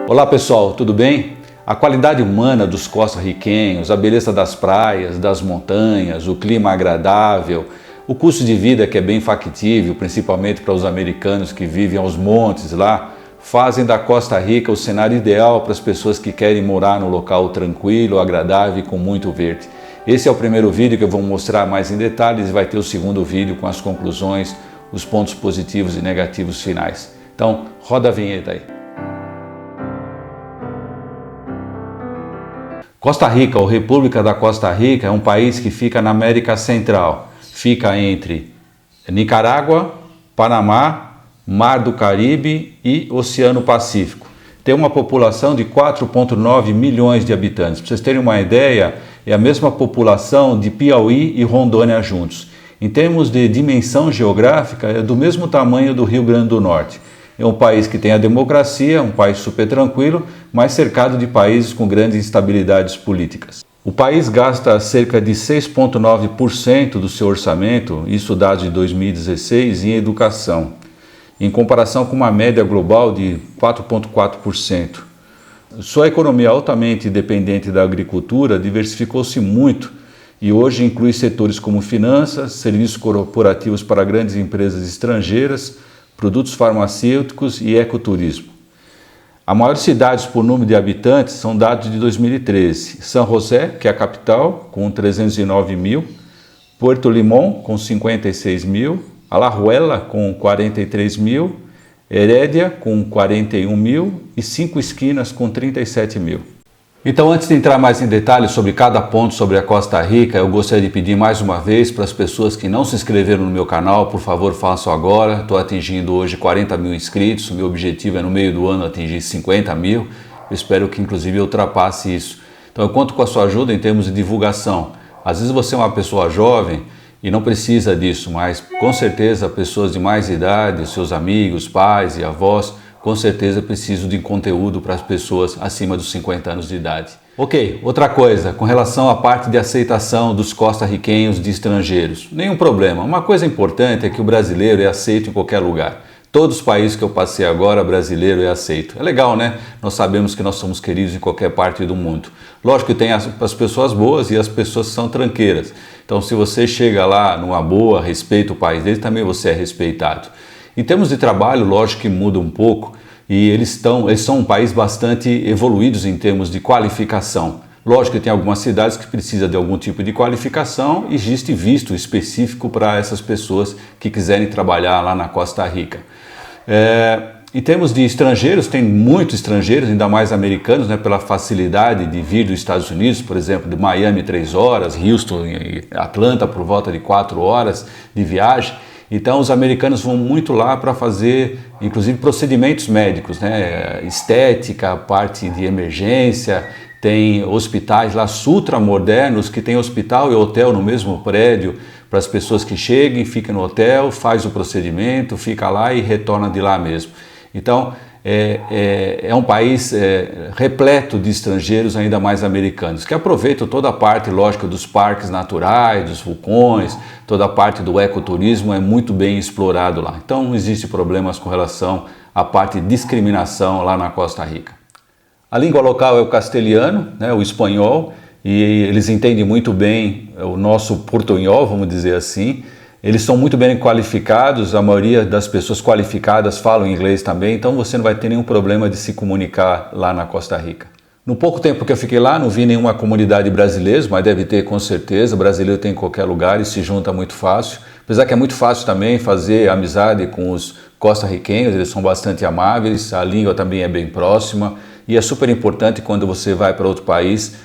Olá pessoal, tudo bem? A qualidade humana dos costarriquenhos, a beleza das praias, das montanhas, o clima agradável, o custo de vida que é bem factível, principalmente para os americanos que vivem aos montes lá, fazem da Costa Rica o cenário ideal para as pessoas que querem morar num local tranquilo, agradável e com muito verde. Esse é o primeiro vídeo que eu vou mostrar mais em detalhes e vai ter o segundo vídeo com as conclusões, os pontos positivos e negativos finais. Então, roda a vinheta aí. Costa Rica, ou República da Costa Rica, é um país que fica na América Central. Fica entre Nicarágua, Panamá, Mar do Caribe e Oceano Pacífico. Tem uma população de 4,9 milhões de habitantes. Para vocês terem uma ideia, é a mesma população de Piauí e Rondônia juntos. Em termos de dimensão geográfica, é do mesmo tamanho do Rio Grande do Norte. É um país que tem a democracia, um país super tranquilo, mas cercado de países com grandes instabilidades políticas. O país gasta cerca de 6,9% do seu orçamento, isso dados de 2016, em educação, em comparação com uma média global de 4,4%. Sua economia altamente dependente da agricultura diversificou-se muito e hoje inclui setores como finanças, serviços corporativos para grandes empresas estrangeiras, produtos farmacêuticos e ecoturismo. As maiores cidades por número de habitantes são dados de 2013. São José, que é a capital, com 309 mil, Puerto Limón, com 56 mil, Alajuela, com 43 mil, Herédia, com 41 mil e Cinco Esquinas, com 37 mil. Então, antes de entrar mais em detalhes sobre cada ponto sobre a Costa Rica, eu gostaria de pedir mais uma vez para as pessoas que não se inscreveram no meu canal, por favor, façam agora. Estou atingindo hoje 40 mil inscritos, o meu objetivo é no meio do ano atingir 50 mil. Eu espero que inclusive eu ultrapasse isso. Então, eu conto com a sua ajuda em termos de divulgação. Às vezes você é uma pessoa jovem e não precisa disso, mas com certeza pessoas de mais idade, seus amigos, pais e avós, com certeza preciso de conteúdo para as pessoas acima dos 50 anos de idade. Ok, outra coisa, com relação à parte de aceitação dos costarriquenhos de estrangeiros. Nenhum problema. Uma coisa importante é que o brasileiro é aceito em qualquer lugar. Todos os países que eu passei agora, brasileiro é aceito. É legal, né? Nós sabemos que nós somos queridos em qualquer parte do mundo. Lógico que tem as pessoas boas e as pessoas que são tranqueiras. Então, se você chega lá numa boa, respeita o país dele, também você é respeitado. Em termos de trabalho, lógico que muda um pouco e eles são um país bastante evoluídos em termos de qualificação. Lógico que tem algumas cidades que precisam de algum tipo de qualificação e existe visto específico para essas pessoas que quiserem trabalhar lá na Costa Rica. Em termos de estrangeiros, tem muitos estrangeiros, ainda mais americanos, né, pela facilidade de vir dos Estados Unidos, por exemplo, de Miami 3 horas, Houston e Atlanta por volta de 4 horas de viagem. Então os americanos vão muito lá para fazer, inclusive, procedimentos médicos, né? Estética, parte de emergência, tem hospitais lá ultramodernos que tem hospital e hotel no mesmo prédio para as pessoas que cheguem, ficam no hotel, faz o procedimento, fica lá e retorna de lá mesmo. Então é um país repleto de estrangeiros, ainda mais americanos, que aproveitam toda a parte, lógico, dos parques naturais, dos vulcões, toda a parte do ecoturismo é muito bem explorado lá. Então não existe problemas com relação à parte de discriminação lá na Costa Rica. A língua local é o castelhano, né, o espanhol, e eles entendem muito bem o nosso portunhol, vamos dizer assim. Eles são muito bem qualificados, a maioria das pessoas qualificadas falam inglês também, então você não vai ter nenhum problema de se comunicar lá na Costa Rica. No pouco tempo que eu fiquei lá, não vi nenhuma comunidade brasileira, mas deve ter com certeza, brasileiro tem em qualquer lugar e se junta muito fácil. Apesar que é muito fácil também fazer amizade com os costarriquenhos, eles são bastante amáveis, a língua também é bem próxima e é super importante quando você vai para outro país,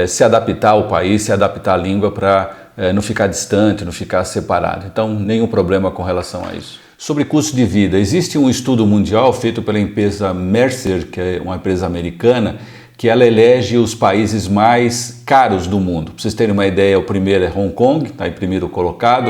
se adaptar ao país, se adaptar à língua para não ficar distante, não ficar separado. Então, nenhum problema com relação a isso. Sobre custo de vida, existe um estudo mundial feito pela empresa Mercer, que é uma empresa americana, que ela elege os países mais caros do mundo. Para vocês terem uma ideia, o primeiro é Hong Kong, está em primeiro colocado,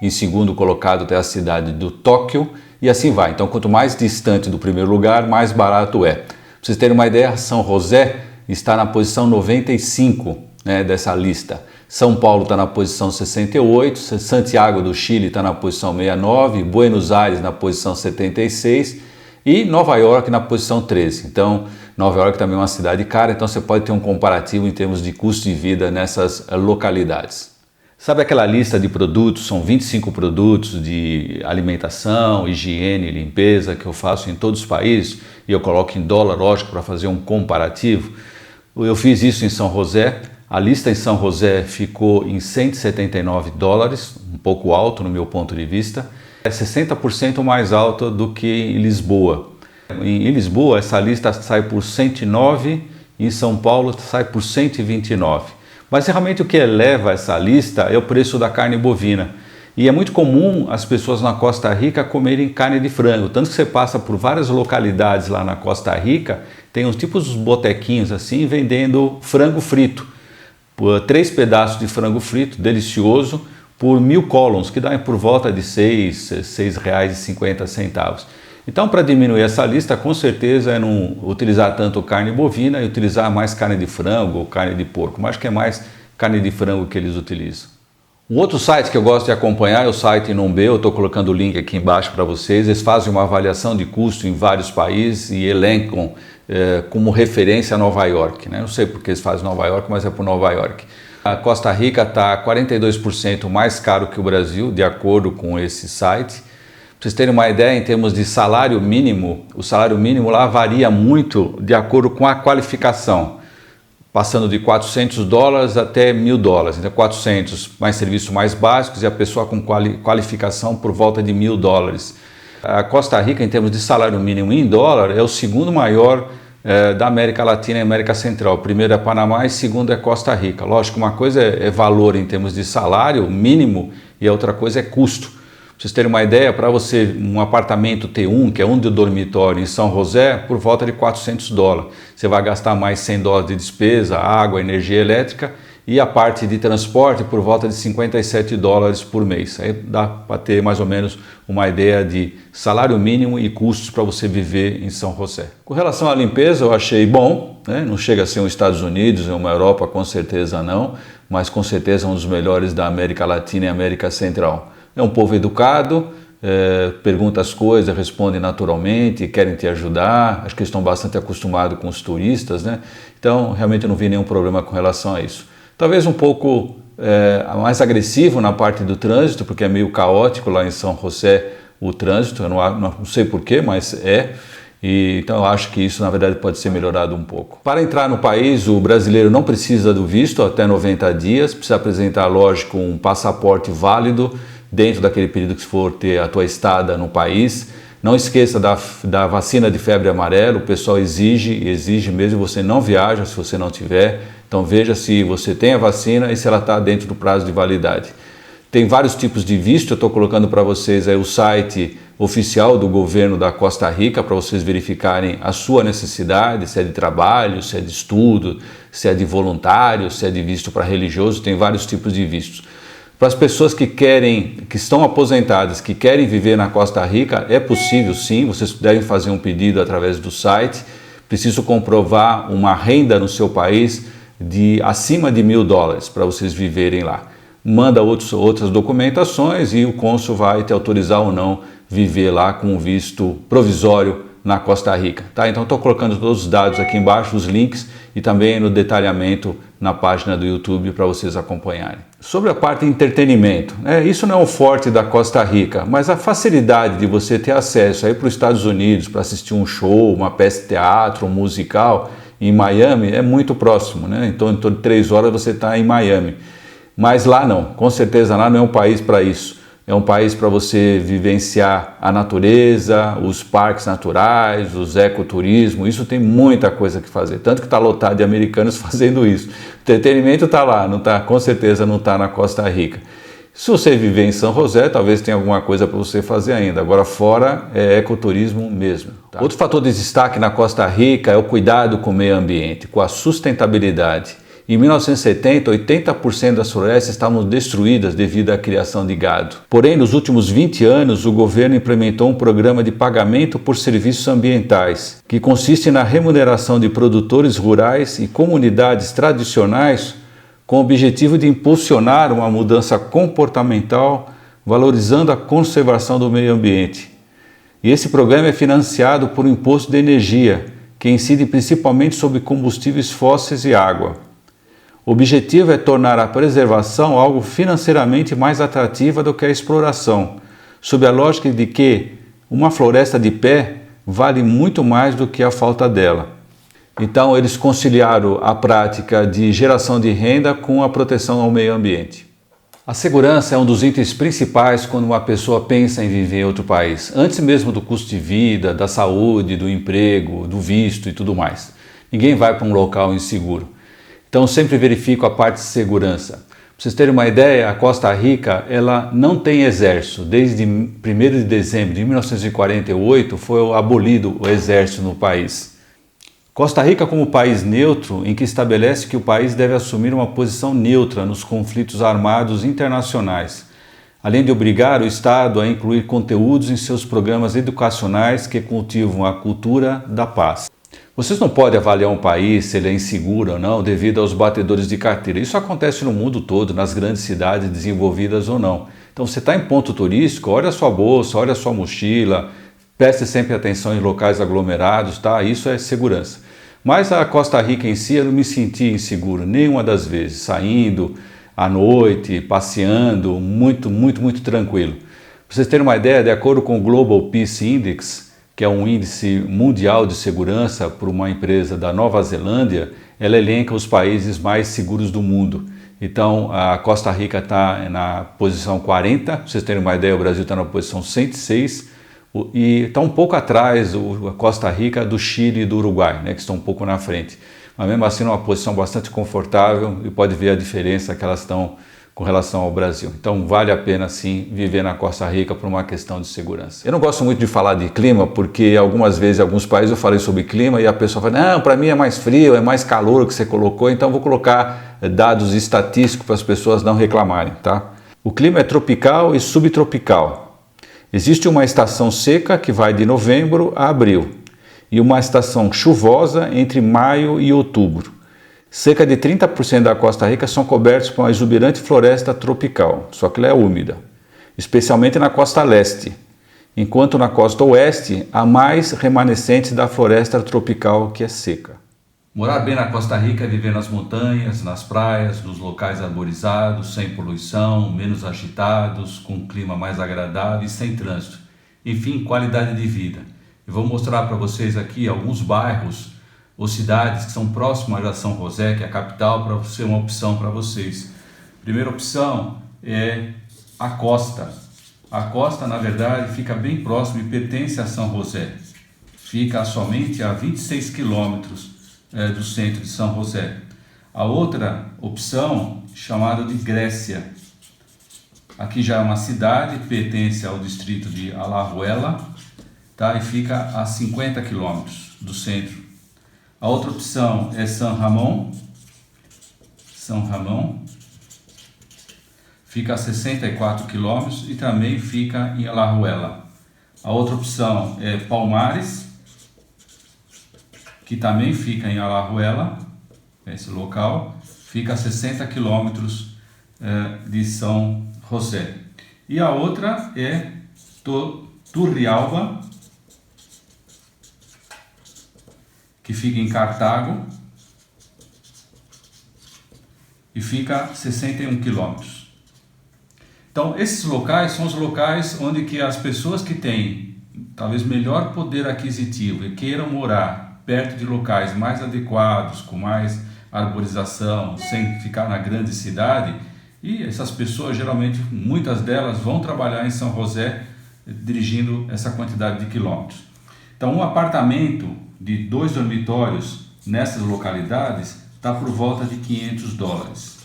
em segundo colocado tem a cidade do Tóquio, e assim vai. Então, quanto mais distante do primeiro lugar, mais barato é. Para vocês terem uma ideia, São José está na posição 95, né, dessa lista. São Paulo está na posição 68, Santiago do Chile está na posição 69, Buenos Aires na posição 76 e Nova York na posição 13. Então, Nova York também é uma cidade cara, então você pode ter um comparativo em termos de custo de vida nessas localidades. Sabe aquela lista de produtos, são 25 produtos de alimentação, higiene, limpeza que eu faço em todos os países e eu coloco em dólar, lógico, para fazer um comparativo. Eu fiz isso em São José, a lista em São José ficou em $179, um pouco alto no meu ponto de vista, é 60% mais alta do que em Lisboa. Em Lisboa essa lista sai por 109 e em São Paulo sai por 129. Mas realmente o que eleva essa lista é o preço da carne bovina. E é muito comum as pessoas na Costa Rica comerem carne de frango. Tanto que você passa por várias localidades lá na Costa Rica, tem uns tipos de botequinhos assim vendendo frango frito. Por 3 pedaços de frango frito, delicioso, por 1.000 colones, que dá por volta de R$ 6,50. Então, para diminuir essa lista, com certeza é não utilizar tanto carne bovina e utilizar mais carne de frango ou carne de porco. Mas acho que é mais carne de frango que eles utilizam. Um outro site que eu gosto de acompanhar é o site Numb, eu estou colocando o link aqui embaixo para vocês. Eles fazem uma avaliação de custo em vários países e elencam como referência Nova York. Né? Não sei porque eles fazem Nova York, mas é por Nova York. A Costa Rica está 42% mais caro que o Brasil, de acordo com esse site. Para vocês terem uma ideia, em termos de salário mínimo, o salário mínimo lá varia muito de acordo com a qualificação, passando de $400 até $1.000. Então, 400 mais serviços mais básicos e a pessoa com qualificação por volta de $1.000. A Costa Rica, em termos de salário mínimo em dólar, é o segundo maior da América Latina e América Central. O primeiro é Panamá e o segundo é Costa Rica. Lógico, uma coisa é valor em termos de salário mínimo e a outra coisa é custo. Para vocês terem uma ideia, para você um apartamento T1, que é um de dormitório em São José, por volta de $400. Você vai gastar mais $100 de despesa, água, energia elétrica e a parte de transporte por volta de $57 por mês. Aí dá para ter mais ou menos uma ideia de salário mínimo e custos para você viver em São José. Com relação à limpeza, eu achei bom, né? Não chega a ser os Estados Unidos, uma Europa, com certeza não, mas com certeza é um dos melhores da América Latina e América Central. É um povo educado, pergunta as coisas, responde naturalmente, querem te ajudar, acho que eles estão bastante acostumados com os turistas, né? Então realmente eu não vi nenhum problema com relação a isso. Talvez um pouco mais agressivo na parte do trânsito, porque é meio caótico lá em São José o trânsito, eu não sei porquê, mas é. E, então eu acho que isso na verdade pode ser melhorado um pouco. Para entrar no país, o brasileiro não precisa do visto até 90 dias, precisa apresentar, lógico, um passaporte válido dentro daquele período que for ter a tua estada no país. Não esqueça da vacina de febre amarela, o pessoal exige mesmo, você não viaja se você não tiver. Então veja se você tem a vacina e se ela está dentro do prazo de validade. Tem vários tipos de visto, eu estou colocando para vocês aí o site oficial do governo da Costa Rica para vocês verificarem a sua necessidade, se é de trabalho, se é de estudo, se é de voluntário, se é de visto para religioso, tem vários tipos de vistos. Para as pessoas que estão aposentadas, que querem viver na Costa Rica, é possível sim, vocês devem fazer um pedido através do site. Preciso comprovar uma renda no seu país de acima de $1.000 para vocês viverem lá. Manda outras documentações e o cônsul vai te autorizar ou não viver lá com um visto provisório na Costa Rica. Tá? Então estou colocando todos os dados aqui embaixo, os links e também no detalhamento na página do YouTube para vocês acompanharem. Sobre a parte de entretenimento, isso não é um forte da Costa Rica, mas a facilidade de você ter acesso aí para os Estados Unidos para assistir um show, uma peça de teatro, um musical em Miami é muito próximo, né? Então em torno de 3 horas você está em Miami. Mas lá não, com certeza lá não é um país para isso. É um país para você vivenciar a natureza, os parques naturais, os ecoturismo, isso tem muita coisa que fazer, tanto que está lotado de americanos fazendo isso. O entretenimento está lá, não tá, com certeza não está na Costa Rica. Se você viver em São José, talvez tenha alguma coisa para você fazer ainda, agora fora é ecoturismo mesmo. Tá? Outro fator de destaque na Costa Rica é o cuidado com o meio ambiente, com a sustentabilidade. Em 1970, 80% das florestas estavam destruídas devido à criação de gado. Porém, nos últimos 20 anos, o governo implementou um programa de pagamento por serviços ambientais, que consiste na remuneração de produtores rurais e comunidades tradicionais com o objetivo de impulsionar uma mudança comportamental, valorizando a conservação do meio ambiente. E esse programa é financiado por um imposto de energia, que incide principalmente sobre combustíveis fósseis e água. O objetivo é tornar a preservação algo financeiramente mais atrativa do que a exploração, sob a lógica de que uma floresta de pé vale muito mais do que a falta dela. Então, eles conciliaram a prática de geração de renda com a proteção ao meio ambiente. A segurança é um dos itens principais quando uma pessoa pensa em viver em outro país, antes mesmo do custo de vida, da saúde, do emprego, do visto e tudo mais. Ninguém vai para um local inseguro. Então, sempre verifico a parte de segurança. Para vocês terem uma ideia, a Costa Rica ela não tem exército. Desde 1º de dezembro de 1948 foi abolido o exército no país. Costa Rica como país neutro, em que estabelece que o país deve assumir uma posição neutra nos conflitos armados internacionais, além de obrigar o Estado a incluir conteúdos em seus programas educacionais que cultivam a cultura da paz. Vocês não podem avaliar um país se ele é inseguro ou não devido aos batedores de carteira. Isso acontece no mundo todo, nas grandes cidades desenvolvidas ou não. Então, você está em ponto turístico, olha a sua bolsa, olha a sua mochila, preste sempre atenção em locais aglomerados, tá? Isso é segurança. Mas a Costa Rica em si, eu não me senti inseguro nenhuma das vezes, saindo à noite, passeando, muito tranquilo. Para vocês terem uma ideia, de acordo com o Global Peace Index, que é um índice mundial de segurança por uma empresa da Nova Zelândia, ela elenca os países mais seguros do mundo. Então, a Costa Rica está na posição 40, para vocês terem uma ideia, o Brasil está na posição 106, e está um pouco atrás a Costa Rica do Chile e do Uruguai, né, que estão um pouco na frente. Mas mesmo assim, numa posição bastante confortável, e pode ver a diferença que elas estão com relação ao Brasil. Então vale a pena sim viver na Costa Rica por uma questão de segurança. Eu não gosto muito de falar de clima porque algumas vezes em alguns países eu falei sobre clima e a pessoa fala, não, para mim é mais frio, é mais calor que você colocou, então vou colocar dados estatísticos para as pessoas não reclamarem, tá? O clima é tropical e subtropical. Existe uma estação seca que vai de novembro a abril e uma estação chuvosa entre maio e outubro. Cerca de 30% da Costa Rica são cobertos por uma exuberante floresta tropical, só que ela é úmida, especialmente na costa leste, enquanto na costa oeste há mais remanescentes da floresta tropical que é seca. Morar bem na Costa Rica é viver nas montanhas, nas praias, nos locais arborizados, sem poluição, menos agitados, com um clima mais agradável e sem trânsito. Enfim, qualidade de vida. Eu vou mostrar para vocês aqui alguns bairros ou cidades que são próximas a São José, que é a capital, para ser uma opção para vocês. Primeira opção é a costa. A costa, na verdade, fica bem próximo e pertence a São José. Fica somente a 26 quilômetros do centro de São José. A outra opção, chamada de Grécia. Aqui já é uma cidade, pertence ao distrito de Alajuela, tá? E fica a 50 quilômetros do centro. A outra opção é San Ramón. São Ramón. Fica a 64 quilômetros e também fica em Alajuela. A outra opção é Palmares, que também fica em Alajuela, esse local, fica a 60 quilômetros de São José. E a outra é Turrialba, que fica em Cartago e fica a 61 quilômetros. Então, esses locais são os locais onde que as pessoas que têm talvez melhor poder aquisitivo e queiram morar perto de locais mais adequados, com mais arborização, sem ficar na grande cidade, e essas pessoas, geralmente, muitas delas vão trabalhar em São José, dirigindo essa quantidade de quilômetros. Então, um apartamento de 2 dormitórios nessas localidades está por volta de $500,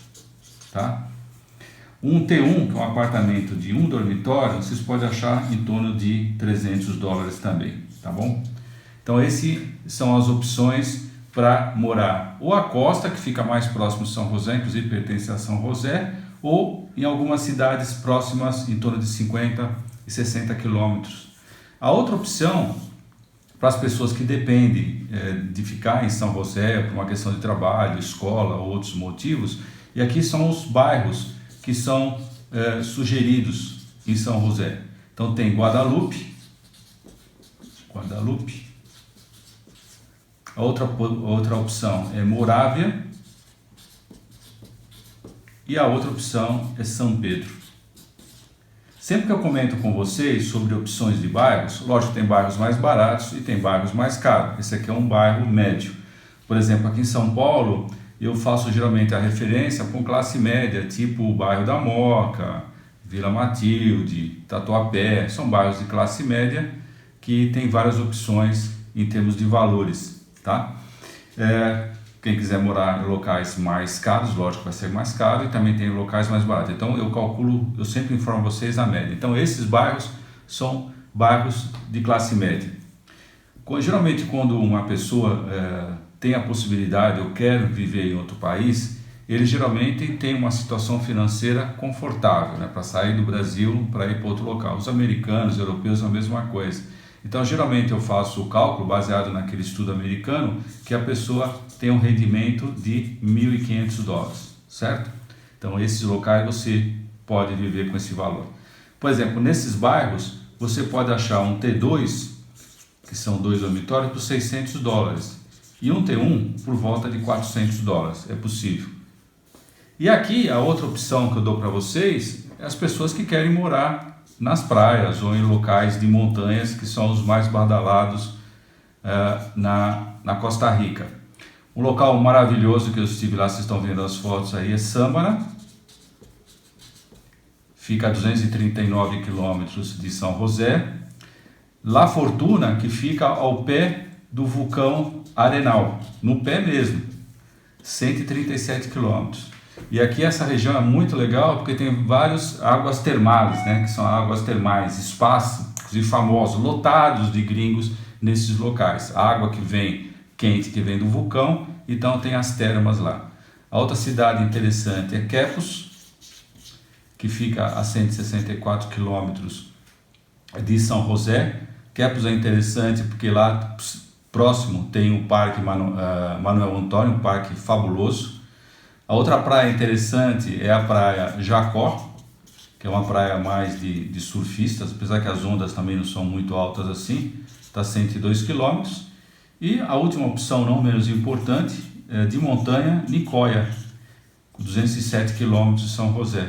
tá? Um T1, que é um apartamento de 1 dormitório, vocês podem achar em torno de $300 também, tá bom? Então, essas são as opções para morar ou a costa, que fica mais próximo de São José, inclusive pertence a São José, ou em algumas cidades próximas, em torno de 50 e 60 quilômetros. A outra opção, para as pessoas que dependem de ficar em São José por uma questão de trabalho, escola ou outros motivos, e aqui são os bairros que são sugeridos em São José. Então tem Guadalupe, A outra opção é Morávia. E a outra opção é São Pedro. Sempre que eu comento com vocês sobre opções de bairros, lógico que tem bairros mais baratos e tem bairros mais caros. Esse aqui é um bairro médio. Por exemplo, aqui em São Paulo, eu faço geralmente a referência com classe média, tipo o bairro da Moca, Vila Matilde, Tatuapé. São bairros de classe média que tem várias opções em termos de valores, tá? Quem quiser morar em locais mais caros, lógico vai ser mais caro, e também tem locais mais baratos. Então eu sempre informo vocês a média. Então esses bairros são bairros de classe média. Geralmente quando uma pessoa tem a possibilidade ou quer viver em outro país, ele geralmente tem uma situação financeira confortável, né, para sair do Brasil para ir para outro local. Os americanos, os europeus, a mesma coisa. Então, geralmente eu faço o cálculo baseado naquele estudo americano que a pessoa tem um rendimento de $1.500, certo? Então, esses locais você pode viver com esse valor. Por exemplo, nesses bairros, você pode achar um T2, que são 2 dormitórios, por $600, e um T1 por volta de $400, é possível. E aqui, a outra opção que eu dou para vocês é as pessoas que querem morar nas praias ou em locais de montanhas, que são os mais badalados na Costa Rica. Um local maravilhoso que eu estive lá, vocês estão vendo as fotos aí, é Sâmara. Fica a 239 quilômetros de São José. La Fortuna, que fica ao pé do vulcão Arenal, no pé mesmo, 137 quilômetros. E aqui essa região é muito legal porque tem várias águas termais, né, que são águas termais, espaços, inclusive famosos, lotados de gringos nesses locais. A água que vem quente, que vem do vulcão, então tem as termas lá. A outra cidade interessante é Quepos, que fica a 164 quilômetros de São José. Quepos é interessante porque lá próximo tem o Parque Manuel Antônio, um parque fabuloso. A outra praia interessante é a praia Jacó, que é uma praia mais de surfistas, apesar que as ondas também não são muito altas assim, está a 102 km. E a última opção, não menos importante, é de montanha, Nicoya, 207 km de São José.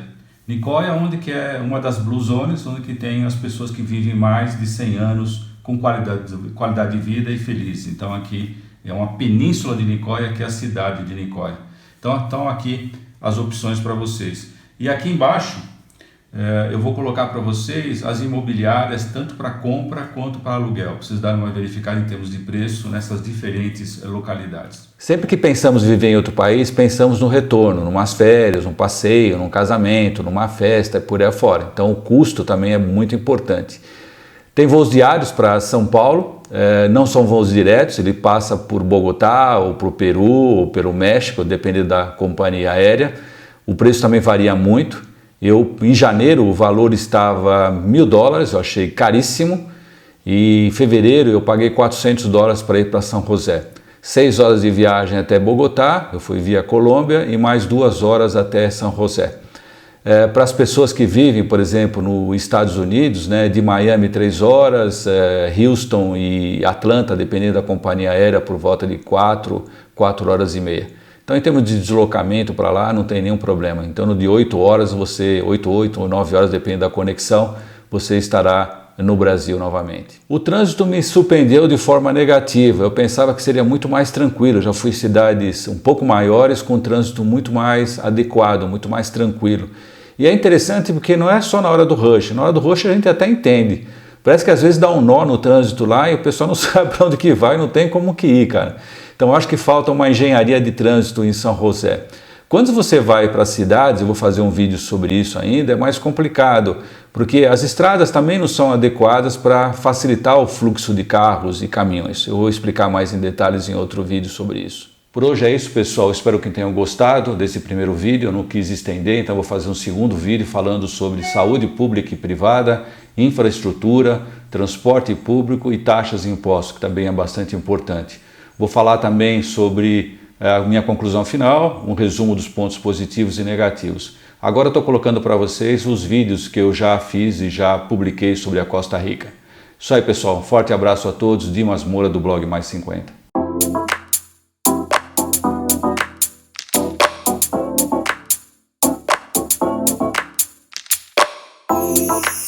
Nicoya, onde que é uma das Blue Zones, onde que tem as pessoas que vivem mais de 100 anos com qualidade de vida e felizes. Então aqui é uma península de Nicoya, que é a cidade de Nicoya. Então estão aqui as opções para vocês. E aqui embaixo eu vou colocar para vocês as imobiliárias, tanto para compra quanto para aluguel, para vocês darem uma verificada em termos de preço nessas diferentes localidades. Sempre que pensamos em viver em outro país, pensamos no retorno, numas férias, num passeio, num casamento, numa festa e por aí afora. Então o custo também é muito importante. Tem voos diários para São Paulo, não são voos diretos, ele passa por Bogotá, ou para o Peru, ou pelo México, dependendo da companhia aérea. O preço também varia muito. Em janeiro o valor estava $1.000, eu achei caríssimo, e em fevereiro eu paguei $400 para ir para São José. 6 horas de viagem até Bogotá, eu fui via Colômbia, e mais 2 horas até São José. Para as pessoas que vivem, por exemplo, nos Estados Unidos, né, de Miami 3 horas, Houston e Atlanta, dependendo da companhia aérea, por volta de 4 horas e meia. Então, em termos de deslocamento para lá, não tem nenhum problema. Então, no de 8 horas, 8 ou 9 horas, dependendo da conexão, você estará no Brasil novamente. O trânsito me surpreendeu de forma negativa. Eu pensava que seria muito mais tranquilo. Eu já fui em cidades um pouco maiores com trânsito muito mais adequado, muito mais tranquilo. E é interessante porque não é só na hora do rush. Na hora do rush a gente até entende. Parece que às vezes dá um nó no trânsito lá e o pessoal não sabe para onde que vai, não tem como que ir, cara. Então acho que falta uma engenharia de trânsito em São José. Quando você vai para as cidades, eu vou fazer um vídeo sobre isso ainda, é mais complicado, porque as estradas também não são adequadas para facilitar o fluxo de carros e caminhões. Eu vou explicar mais em detalhes em outro vídeo sobre isso. Por hoje é isso, pessoal. Espero que tenham gostado desse primeiro vídeo. Eu não quis estender, então vou fazer um segundo vídeo falando sobre saúde pública e privada, infraestrutura, transporte público e taxas e impostos, que também é bastante importante. Vou falar também sobre a minha conclusão final, um resumo dos pontos positivos e negativos. Agora estou colocando para vocês os vídeos que eu já fiz e já publiquei sobre a Costa Rica. Isso aí, pessoal. Um forte abraço a todos. Dimas Moura, do blog Mais 50. Falou!